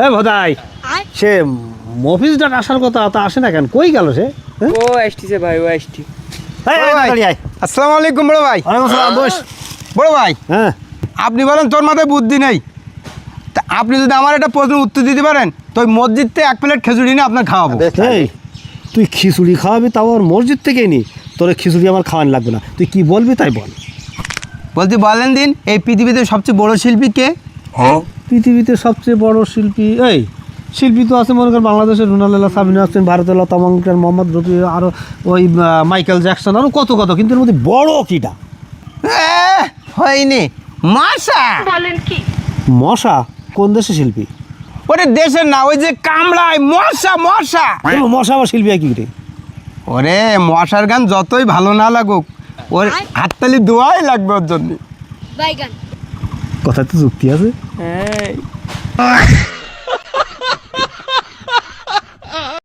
হ্যাঁ ভদাই সে মফিজদার আসার কথা তা আসে না কেন, কই গেল সে? ও আসছে ভাই, ও আসছে। আসসালামু আলাইকুম বড় ভাই। বস। বড় ভাই, হ্যাঁ আপনি বলেন তোর মাথায় বুদ্ধি নেই, তা আপনি যদি আমার একটা প্রশ্নের উত্তর দিতে পারেন তো ওই মসজিদতে 1 প্লেট খিচুড়ি নিয়ে আপনার খাওয়াবো। এই তুই খিচুড়ি খাওয়াবি, তাও আর মসজিদ থেকে নি? তোর খিচুড়ি আমার খাওয়ানো লাগবে না, তুই কি বলবি তাই বল। বলতে বলেন দিন, এই পৃথিবীতে সবচেয়ে বড় শিল্পী কে? পৃথিবীতে সবচেয়ে বড় শিল্পী, এই শিল্পী তো আছে মনে কর বাংলাদেশের রুনাল্লাহ, সাবিনা হোসেন, ভারতের লতা মঙ্গেশকর, মোহাম্মদ রফি, আরও ওই মাইকেল জ্যাকসন, আরও কত কত, কিন্তু এর মধ্যে বড় কিটা? হয়নি, মাশা। মশা? কোন দেশের শিল্পী? ওরে দেশের না, ওই যে কামড়ায় মশা মশা। মশা আবার শিল্পী কি রে? ওরে মশার গান যতই ভালো না লাগুক, ওর হাততালি দোয়াই লাগবে ওর জন্য। কথা তো যুক্তি আছে। হ্যাঁ